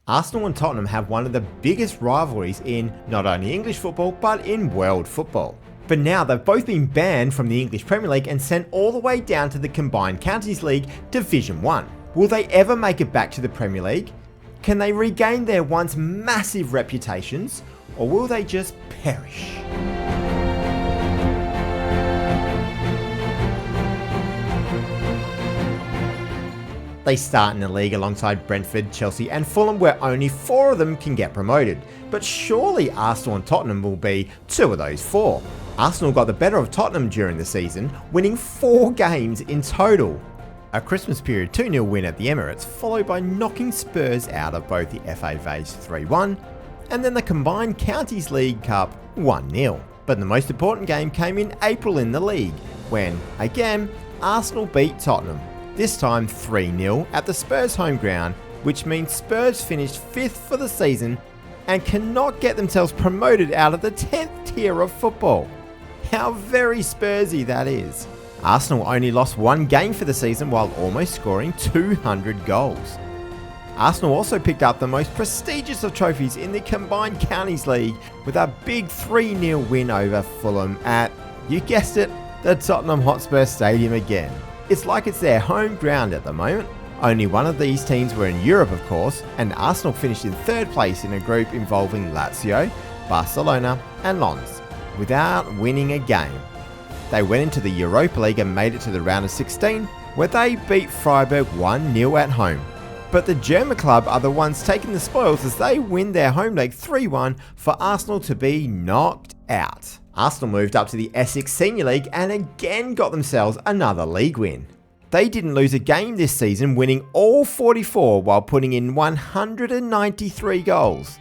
Arsenal and Tottenham have one of the biggest rivalries in not only English football but in world football. But now they've both been banned from the English Premier League and sent all the way down to the Combined Counties League Division 1. Will they ever make it back to the Premier League? Can they regain their once massive reputations, or will they just perish? They start in the league alongside Brentford, Chelsea and Fulham, where only 4 of them can get promoted. But surely Arsenal and Tottenham will be 2 of those 4. Arsenal got the better of Tottenham during the season, winning 4 games in total. A Christmas period 2-0 win at the Emirates, followed by knocking Spurs out of both the FA Vase 3-1 and then the Combined Counties League Cup 1-0. But the most important game came in April in the league, when, again, Arsenal beat Tottenham. This time 3-0 at the Spurs home ground, which means Spurs finished 5th for the season and cannot get themselves promoted out of the 10th tier of football. How very Spursy that is. Arsenal only lost 1 game for the season while almost scoring 200 goals. Arsenal also picked up the most prestigious of trophies in the Combined Counties League with a big 3-0 win over Fulham at, you guessed it, the Tottenham Hotspur Stadium again. It's like it's their home ground at the moment. Only one of these teams were in Europe, of course, and Arsenal finished in 3rd place in a group involving Lazio, Barcelona and Lens, without winning a game. They went into the Europa League and made it to the round of 16, where they beat Freiburg 1-0 at home. But the German club are the ones taking the spoils as they win their home leg 3-1 for Arsenal to be knocked out. Arsenal moved up to the Essex Senior League and again got themselves another league win. They didn't lose a game this season, winning all 44 while putting in 193 goals.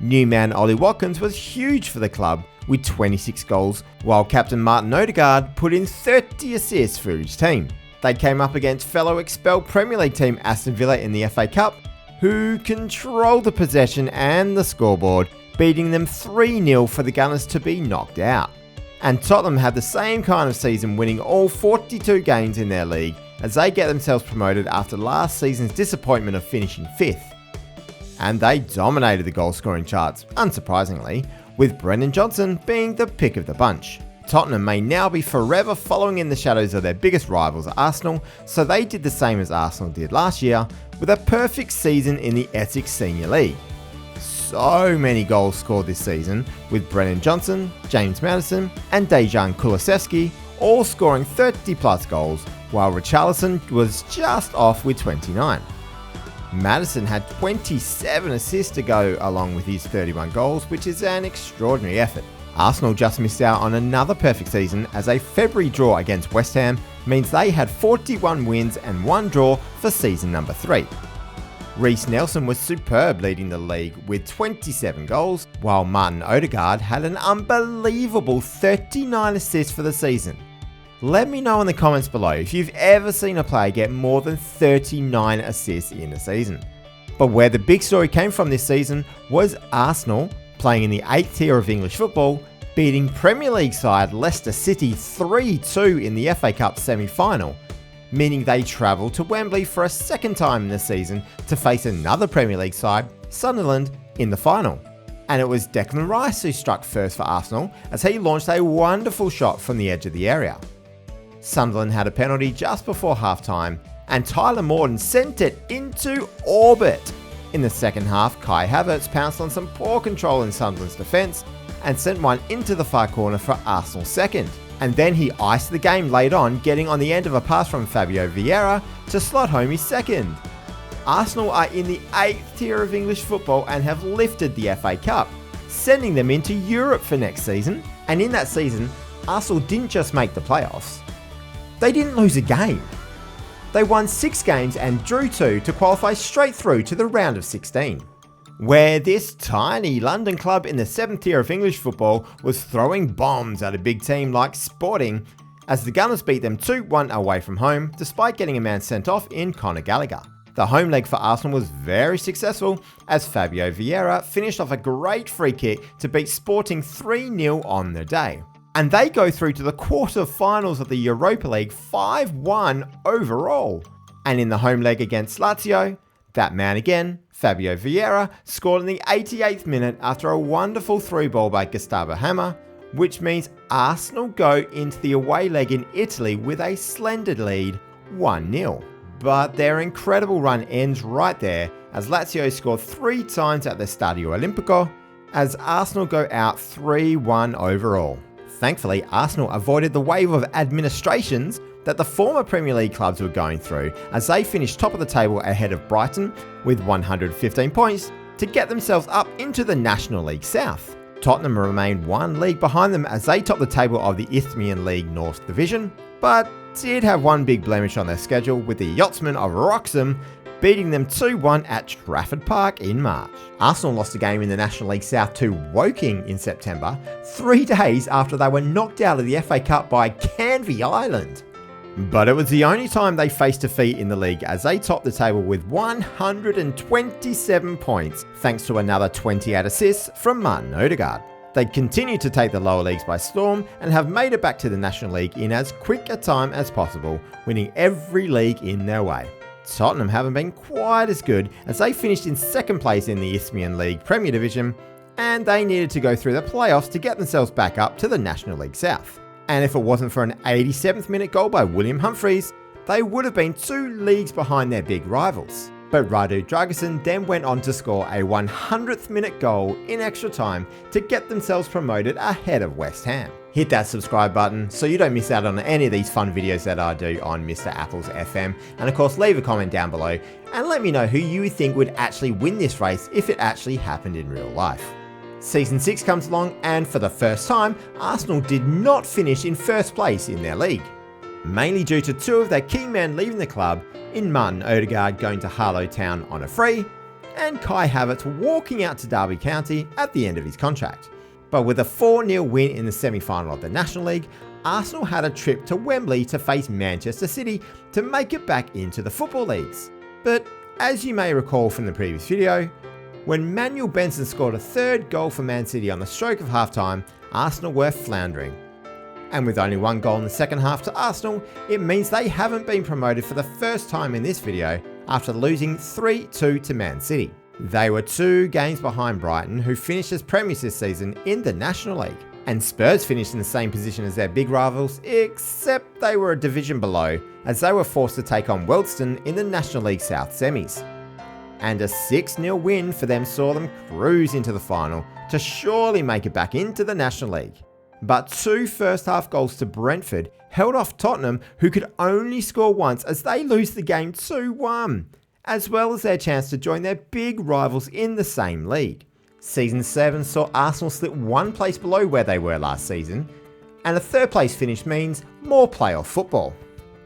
New man Ollie Watkins was huge for the club with 26 goals, while captain Martin Odegaard put in 30 assists for his team. They came up against fellow expelled Premier League team Aston Villa in the FA Cup, who controlled the possession and the scoreboard, beating them 3-0 for the Gunners to be knocked out. And Tottenham had the same kind of season, winning all 42 games in their league as they get themselves promoted after last season's disappointment of finishing 5th. And they dominated the goal scoring charts, unsurprisingly, with Brendan Johnson being the pick of the bunch. Tottenham may now be forever following in the shadows of their biggest rivals Arsenal, so they did the same as Arsenal did last year, with a perfect season in the Essex Senior League. So many goals scored this season, with Brennan Johnson, James Maddison and Dejan Kulusevski all scoring 30 plus goals, while Richarlison was just off with 29. Maddison had 27 assists to go along with his 31 goals, which is an extraordinary effort. Arsenal just missed out on another perfect season as a February draw against West Ham means they had 41 wins and 1 draw for season number 3. Reece Nelson was superb leading the league with 27 goals, while Martin Odegaard had an unbelievable 39 assists for the season. Let me know in the comments below if you've ever seen a player get more than 39 assists in a season. But where the big story came from this season was Arsenal, playing in the 8th tier of English football, beating Premier League side Leicester City 3-2 in the FA Cup semi-final, meaning they travelled to Wembley for a second time in the season to face another Premier League side, Sunderland, in the final. And it was Declan Rice who struck first for Arsenal as he launched a wonderful shot from the edge of the area. Sunderland had a penalty just before half-time and Tyler Morton sent it into orbit. In the second half, Kai Havertz pounced on some poor control in Sunderland's defence and sent one into the far corner for Arsenal's second. And then he iced the game late on, getting on the end of a pass from Fabio Vieira to slot home his second. Arsenal are in the 8th tier of English football and have lifted the FA Cup, sending them into Europe for next season. And in that season, Arsenal didn't just make the playoffs, they didn't lose a game. They won 6 games and drew 2 to qualify straight through to the round of 16. Where this tiny London club in the 7th tier of English football was throwing bombs at a big team like Sporting, as the Gunners beat them 2-1 away from home despite getting a man sent off in Conor Gallagher. The home leg for Arsenal was very successful as Fabio Vieira finished off a great free kick to beat Sporting 3-0 on the day. And they go through to the quarter-finals of the Europa League 5-1 overall. And in the home leg against Lazio, That man again, Fabio Vieira, scored in the 88th minute after a wonderful through ball by Gustavo Hammer, which means Arsenal go into the away leg in Italy with a splendid lead, 1-0. But their incredible run ends right there as Lazio score 3 times at the Stadio Olimpico, as Arsenal go out 3-1 overall. Thankfully, Arsenal avoided the wave of administrations that the former Premier League clubs were going through, as they finished top of the table ahead of Brighton with 115 points to get themselves up into the National League South. Tottenham remained 1 league behind them as they topped the table of the Isthmian League North Division, but did have one big blemish on their schedule, with the Yachtsmen of Wrexham beating them 2-1 at Trafford Park in March. Arsenal lost a game in the National League South to Woking in September, 3 days after they were knocked out of the FA Cup by Canvey Island. But it was the only time they faced defeat in the league, as they topped the table with 127 points, thanks to another 28 assists from Martin Odegaard. They continued to take the lower leagues by storm and have made it back to the National League in as quick a time as possible, winning every league in their way. Tottenham haven't been quite as good, as they finished in 2nd place in the Isthmian League Premier Division, and they needed to go through the playoffs to get themselves back up to the National League South. And if it wasn't for an 87th minute goal by William Humphries, they would have been 2 leagues behind their big rivals. But Radu Dragusin then went on to score a 100th minute goal in extra time to get themselves promoted ahead of West Ham. Hit that subscribe button so you don't miss out on any of these fun videos that I do on Mr. Apple's FM, and of course leave a comment down below and let me know who you think would actually win this race if it actually happened in real life. Season 6 comes along, and for the first time, Arsenal did not finish in 1st place in their league, mainly due to 2 of their key men leaving the club, in Martin Odegaard going to Harlow Town on a free, and Kai Havertz walking out to Derby County at the end of his contract. But with a 4-0 win in the semi-final of the National League, Arsenal had a trip to Wembley to face Manchester City to make it back into the football leagues. But as you may recall from the previous video, when Manuel Benson scored a 3rd goal for Man City on the stroke of halftime, Arsenal were floundering. And with only 1 goal in the second half to Arsenal, it means they haven't been promoted for the first time in this video after losing 3-2 to Man City. They were 2 games behind Brighton, who finished as premiers this season in the National League. And Spurs finished in the same position as their big rivals, except they were a division below, as they were forced to take on Wealdstone in the National League South semis. And a 6-0 win for them saw them cruise into the final to surely make it back into the National League. But 2 first half goals to Brentford held off Tottenham, who could only score once as they lose the game 2-1, as well as their chance to join their big rivals in the same league. Season 7 saw Arsenal slip 1 place below where they were last season, and a 3rd place finish means more playoff football.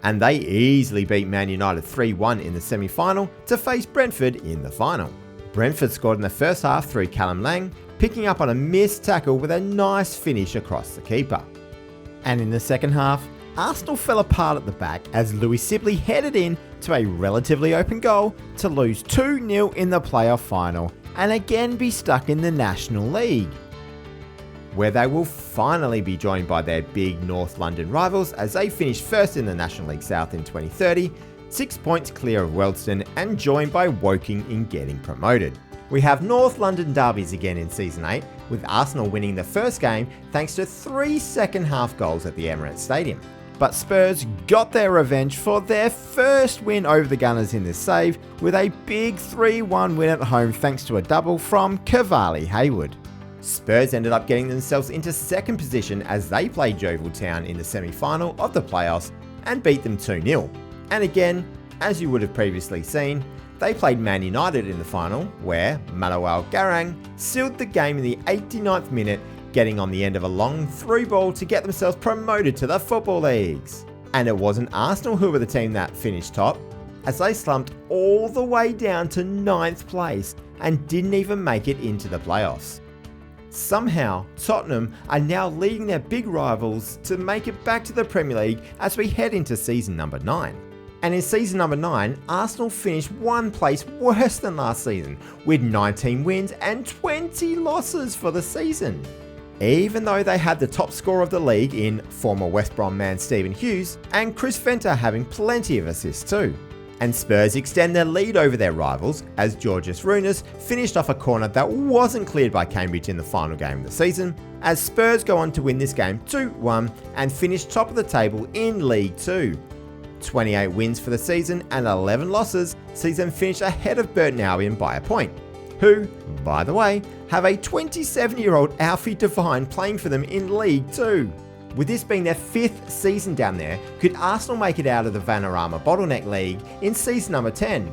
And they easily beat Man United 3-1 in the semi-final to face Brentford in the final. Brentford scored in the first half through Callum Lang, picking up on a missed tackle with a nice finish across the keeper. And in the second half, Arsenal fell apart at the back as Louis Sibley headed in to a relatively open goal to lose 2-0 in the playoff final and again be stuck in the National League, where they will finally be joined by their big North London rivals as they finish 1st in the National League South in 2030, 6 points clear of Wealdstone, and joined by Woking in getting promoted. We have North London derbies again in Season 8, with Arsenal winning the first game thanks to 3 second half goals at the Emirates Stadium. But Spurs got their revenge for their first win over the Gunners in this save, with a big 3-1 win at home thanks to a double from Cavalli Hayward. Spurs ended up getting themselves into 2nd position as they played Yeovil Town in the semi-final of the playoffs and beat them 2-0. And again, as you would have previously seen, they played Man United in the final, where Manuel Garang sealed the game in the 89th minute, getting on the end of a long through ball to get themselves promoted to the football leagues. And it wasn't Arsenal who were the team that finished top, as they slumped all the way down to 9th place and didn't even make it into the playoffs. Somehow, Tottenham are now leading their big rivals to make it back to the Premier League as we head into season number 9. And in season number 9, Arsenal finished 1 place worse than last season, with 19 wins and 20 losses for the season. Even though they had the top scorer of the league in former West Brom man Stephen Hughes, and Chris Venter having plenty of assists too. And Spurs extend their lead over their rivals as Georgios Runas finished off a corner that wasn't cleared by Cambridge in the final game of the season, as Spurs go on to win this game 2-1 and finish top of the table in League 2. 28 wins for the season and 11 losses sees them finish ahead of Burton Albion by a point, who, by the way, have a 27-year-old Alfie Devine playing for them in League 2. With this being their 5th season down there, could Arsenal make it out of the Vanarama Bottleneck League in season number 10?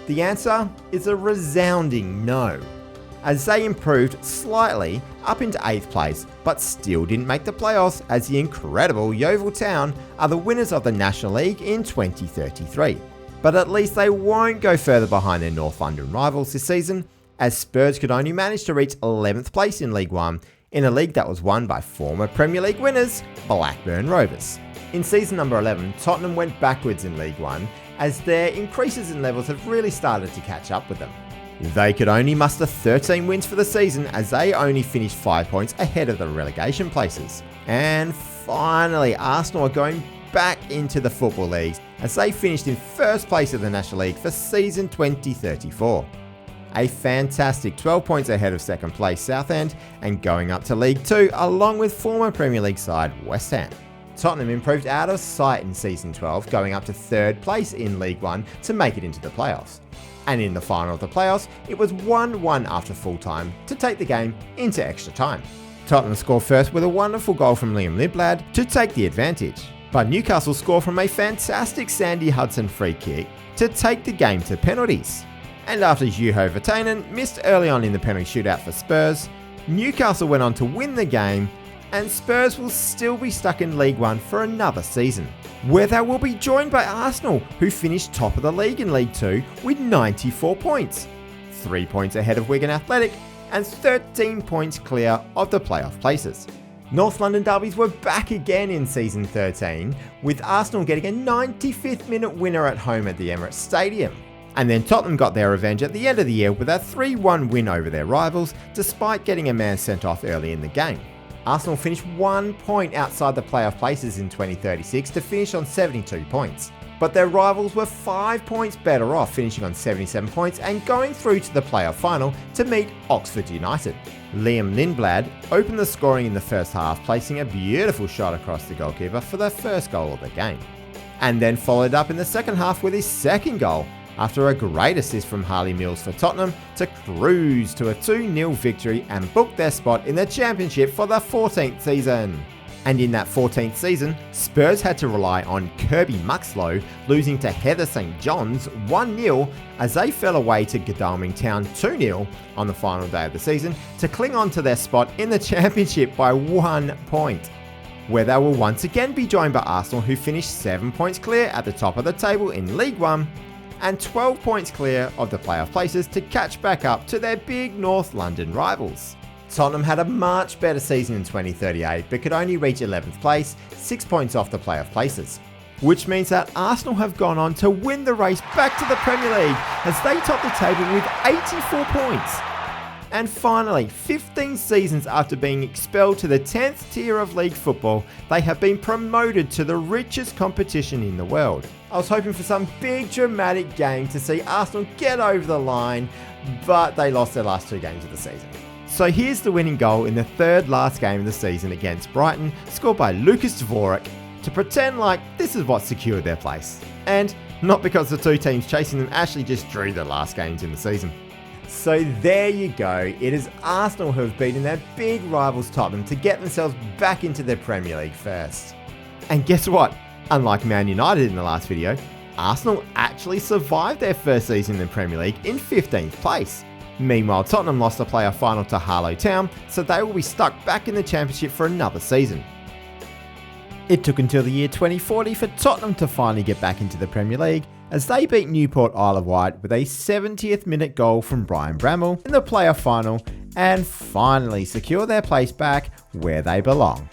The answer is a resounding no, as they improved slightly up into 8th place, but still didn't make the playoffs, as the incredible Yeovil Town are the winners of the National League in 2033. But at least they won't go further behind their North London rivals this season, as Spurs could only manage to reach 11th place in League 1, in a league that was won by former Premier League winners, Blackburn Rovers. In season number 11, Tottenham went backwards in League 1, as their increases in levels have really started to catch up with them. They could only muster 13 wins for the season, as they only finished 5 points ahead of the relegation places. And finally, Arsenal are going back into the Football Leagues, as they finished in first place of the National League for season 2034. A fantastic 12 points ahead of second place Southend, and going up to League 2 along with former Premier League side West Ham. Tottenham improved out of sight in season 12, going up to 3rd place in League 1 to make it into the playoffs. And in the final of the playoffs, it was 1-1 after full time to take the game into extra time. Tottenham scored first with a wonderful goal from Liam Lindblad to take the advantage, but Newcastle scored from a fantastic Sandy Hudson free kick to take the game to penalties. And after Juho Virtanen missed early on in the penalty shootout for Spurs, Newcastle went on to win the game, and Spurs will still be stuck in League 1 for another season, where they will be joined by Arsenal, who finished top of the league in League 2 with 94 points, 3 points ahead of Wigan Athletic and 13 points clear of the playoff places. North London derbies were back again in season 13, with Arsenal getting a 95th minute winner at home at the Emirates Stadium. And then Tottenham got their revenge at the end of the year with a 3-1 win over their rivals, despite getting a man sent off early in the game. Arsenal finished 1 point outside the playoff places in 2036 to finish on 72 points. But their rivals were 5 points better off, finishing on 77 points and going through to the playoff final to meet Oxford United. Liam Lindblad opened the scoring in the first half, placing a beautiful shot across the goalkeeper for the first goal of the game. And then followed up in the second half with his second goal, after a great assist from Harley Mills for Tottenham to cruise to a 2-0 victory and book their spot in the Championship for the 14th season. And in that 14th season, Spurs had to rely on Kirby Muxloe losing to Heather St John's 1-0 as they fell away to Godalming Town 2-0 on the final day of the season to cling on to their spot in the Championship by 1 point, where they will once again be joined by Arsenal, who finished 7 points clear at the top of the table in League 1 and 12 points clear of the playoff places to catch back up to their big North London rivals. Tottenham had a much better season in 2038 but could only reach 11th place, 6 points off the playoff places. Which means that Arsenal have gone on to win the race back to the Premier League as they top the table with 84 points. And finally, 15 seasons after being expelled to the 10th tier of league football, they have been promoted to the richest competition in the world. I was hoping for some big dramatic game to see Arsenal get over the line, but they lost their last 2 games of the season. So here's the winning goal in the 3rd last game of the season against Brighton, scored by Lucas Dvorak, to pretend like this is what secured their place. And not because the 2 teams chasing them actually just drew their last games in the season. So there you go, it is Arsenal who have beaten their big rivals Tottenham to get themselves back into the Premier League first. And guess what? Unlike Man United in the last video, Arsenal actually survived their first season in the Premier League in 15th place. Meanwhile, Tottenham lost the playoff final to Harlow Town, so they will be stuck back in the Championship for another season. It took until the year 2040 for Tottenham to finally get back into the Premier League, as they beat Newport Isle of Wight with a 70th minute goal from Brian Bramall in the playoff final and finally secure their place back where they belong.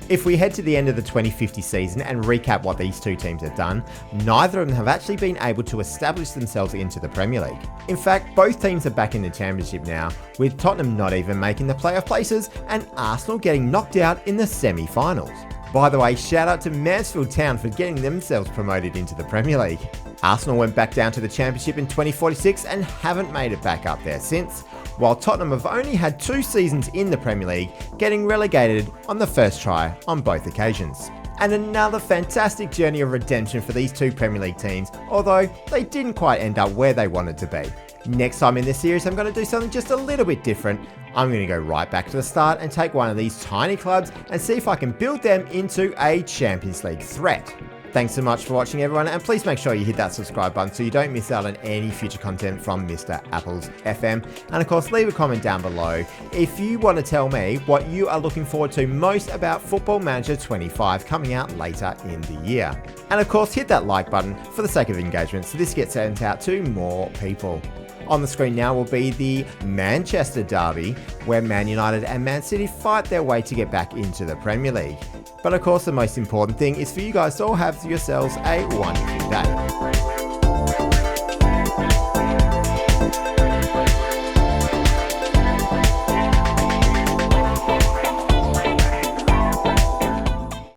If we head to the end of the 2050 season and recap what these 2 teams have done, neither of them have actually been able to establish themselves into the Premier League. In fact, both teams are back in the Championship now, with Tottenham not even making the playoff places and Arsenal getting knocked out in the semi-finals. By the way, shout out to Mansfield Town for getting themselves promoted into the Premier League. Arsenal went back down to the Championship in 2046 and haven't made it back up there since, while Tottenham have only had 2 seasons in the Premier League, getting relegated on the first try on both occasions. And another fantastic journey of redemption for these 2 Premier League teams, although they didn't quite end up where they wanted to be. Next time in this series, I'm going to do something just a little bit different. I'm going to go right back to the start and take one of these tiny clubs and see if I can build them into a Champions League threat. Thanks so much for watching, everyone, and please make sure you hit that subscribe button so you don't miss out on any future content from Mr. Apples FM. And of course, leave a comment down below if you want to tell me what you are looking forward to most about Football Manager 25 coming out later in the year. And of course, hit that like button for the sake of engagement so this gets sent out to more people. On the screen now will be the Manchester derby, where Man United and Man City fight their way to get back into the Premier League. But of course, the most important thing is for you guys to all have yourselves a wonderful day.